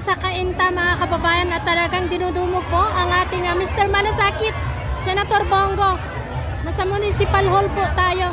sa Cainta mga kababayan at talagang dinudumog po ang ating Mr. Malasakit, Senator Bongo. Nasa Municipal Hall po tayo.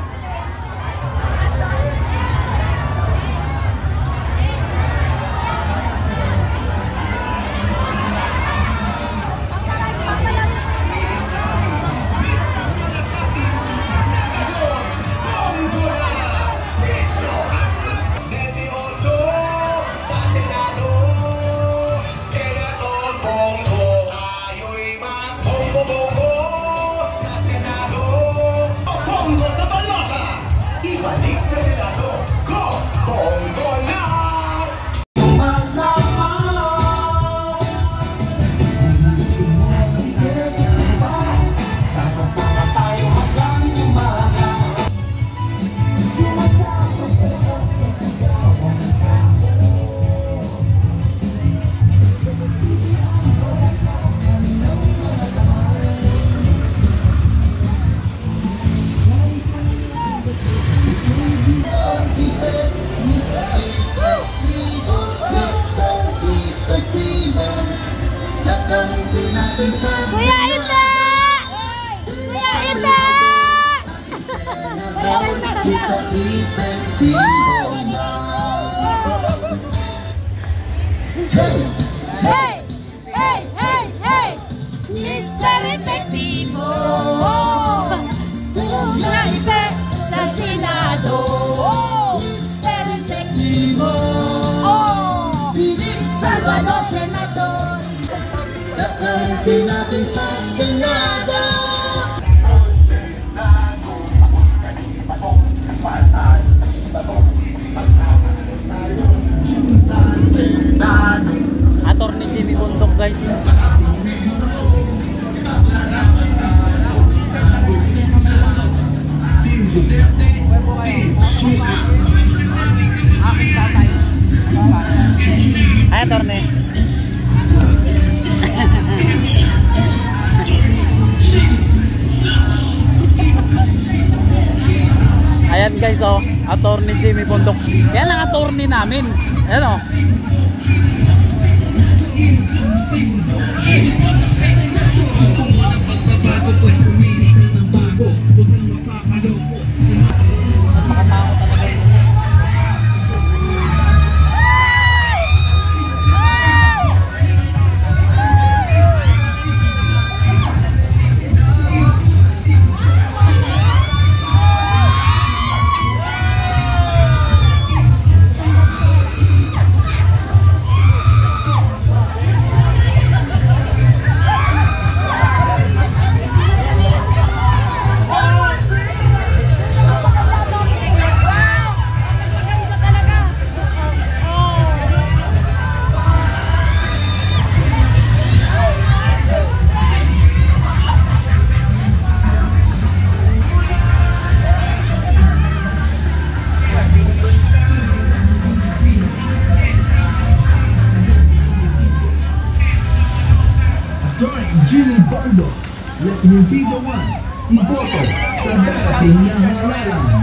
Kuya Ita! Kuya Ita! Hey! Hey! Hey! Hey! Mr. Efectivo! Kuya Ita sa Senado! Mr. Efectivo! Salvador Senador! Natin sa Senado. Attorney Jimmy Bundok, guys. Ay, attorney. Ayan guys, oh, Attorney Jimmy Bundok. Yan ang attorney namin. Ayan, oh. Jimmy Bundok, let me be the one. Iboto sa darating na halalan.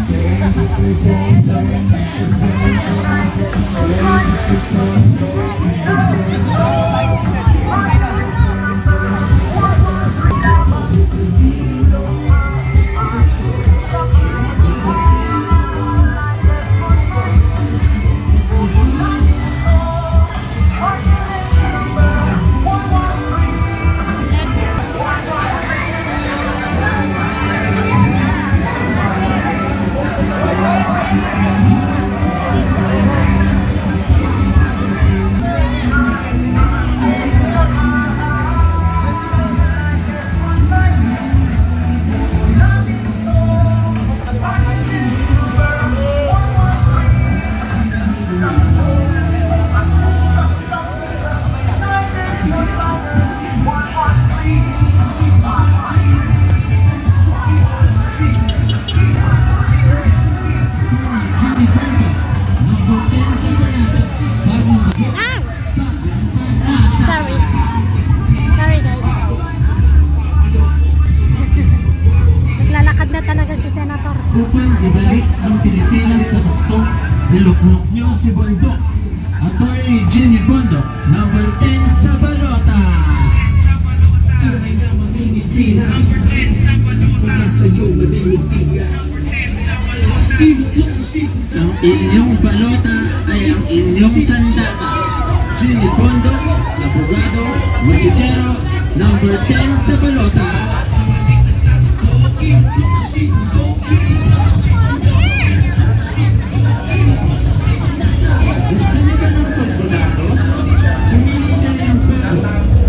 upang ibalik ang Pilipinas sa tuktok, niluklok niyo si Bundok. Attorney Jimmy Bondo, number 10 sa balota. Tunay na mamimigpina. Number 10 sa balota. Nasa iyo mamimigpina. Ang inyong balota ay ang inyong sandata. Jimmy Bondo, abogado, musikero, number 10 sa balota. Gusto niyo ba ng pagbabago? Pumili na ng bago.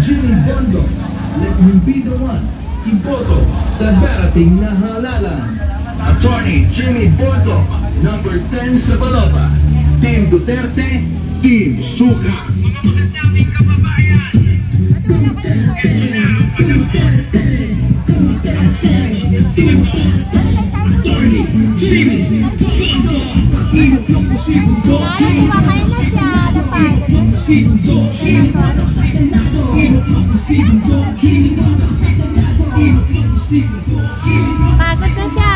Jimmy Bondo, let him be the one. Iboto sa darating na halalan. Attorney Jimmy Bondo, number 10 sa balota. Team Duterte, Team Suka. Attorney Jimmy Bondo, Sumakay na siya. Pagod na siya.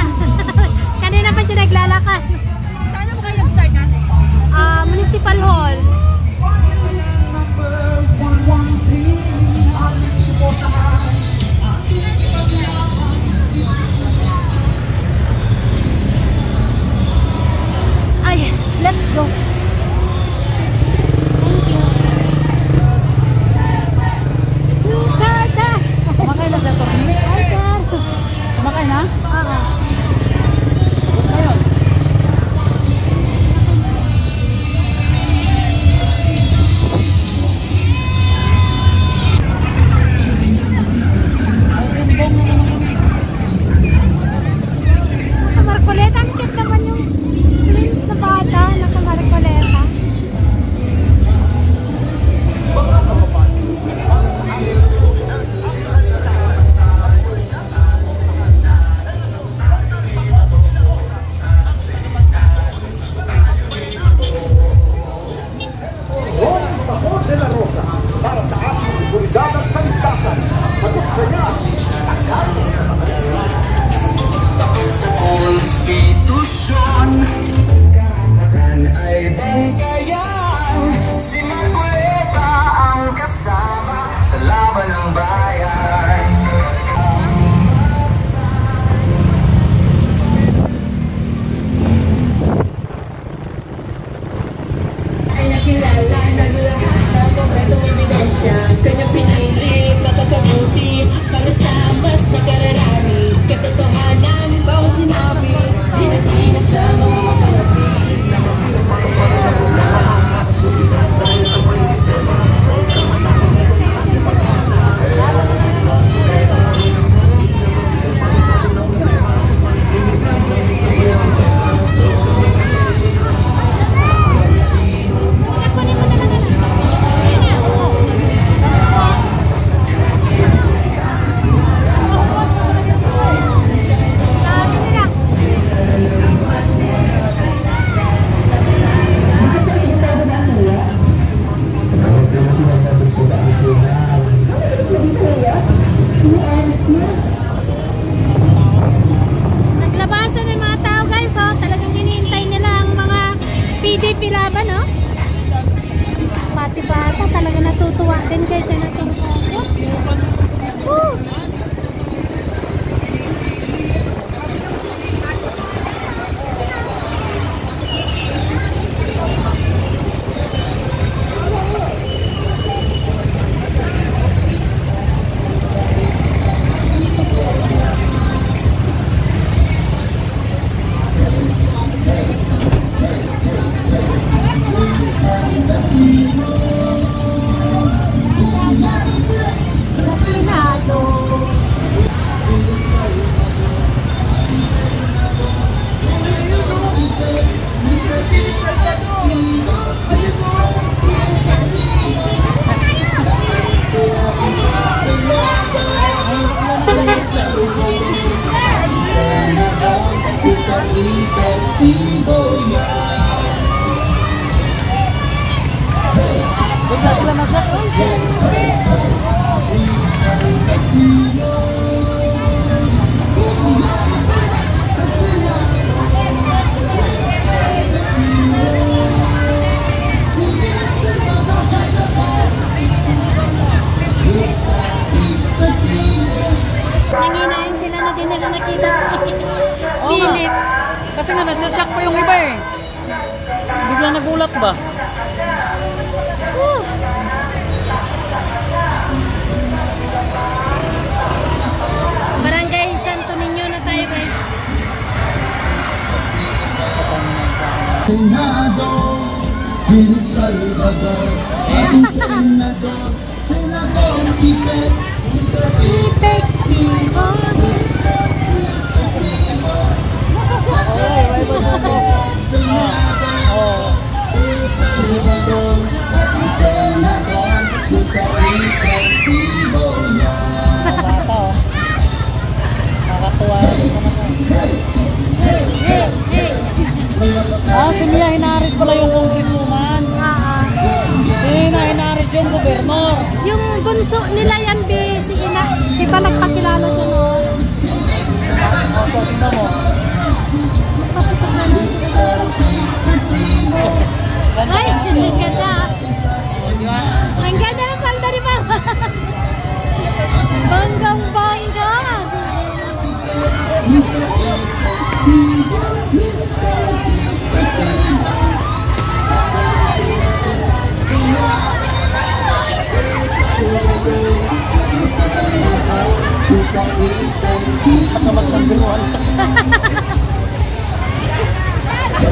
Kanina pa siya naglalakad. Saan mo kayo nag-start natin? Municipal Hall. Ay, let's go. Thank you. Tata! Kumakain na sa torni? Hi, sir. Kumakain na? Oo. Ngayon? Nakamarkoleta. Ang cute naman yung twins na bata. Nakamarkoleta. Sa konstitusyon kan ay banggayan. Si Marcoleta ang kasama sa laban ng bayan. Ay nakilala ng lahat ng konkretong ebidensya. Kanyang pinili, makakabuti para sa mas nakararami. Katotohanan, bawat sinabi, hinatinag sa mga makalapit. Kunin mo na lang yan. Sabi nila. Naglabasan ng mga tao, guys, oh. Talagang hinihintay nila ang mga PDP laban, oh. Pati bata, talaga natutuwa din kay Senator Bongo. Woo! epektibo yan. Bigla sila mag-shot. Nanginayin sila na din nila nakita si Oo nga. Philip. Kasi nga nasashock pa yung iba eh. Biglang nagulat ba? Whew. Barangay Santo Niño na tayo guys. Senador, Philip Salvador, ating senador, senador Ipek, Mr. Epektibo. Oo. Philip Salvador, ating senador, Mr. Epektibo yan. Bata oh. Nakakatuwa rin naman oh. Hey, hey. Ah, si Mia Henares pala yung congresswoman. Si Ina Henares yung gobernador. Yung bunso nila yan, si Ina. Di ba nagpakilala siya noon? So, tingnan mo. Ay, ang ganda. Di ba? Ang ganda ng palda ni Mama. Banggang bangga.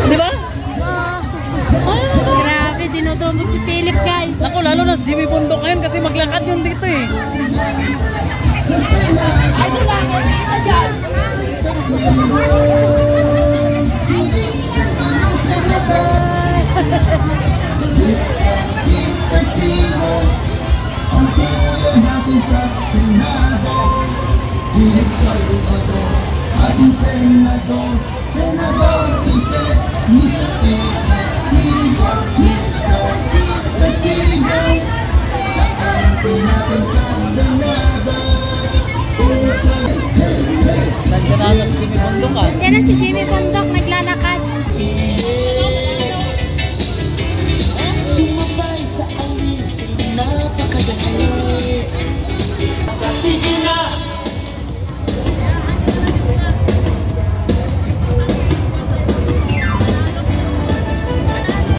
Di ba? Grabe, dinodobog si Philip guys. Naku, lalo na si Jimmy Bundok ngayon kasi maglakad yun dito eh. Ang tuyo natin sa Senado, Philip Salvador, ating senador, senador Ipek, Mr. Epektibo, Mr. Epektibo. Ang natin sa Senado, Philip Salvador. Nandiyan na si Jimmy Bundok ah. Yan na si Jimmy Bundok naglalakad. Sumabay sa awitin, napakadali. Sige na!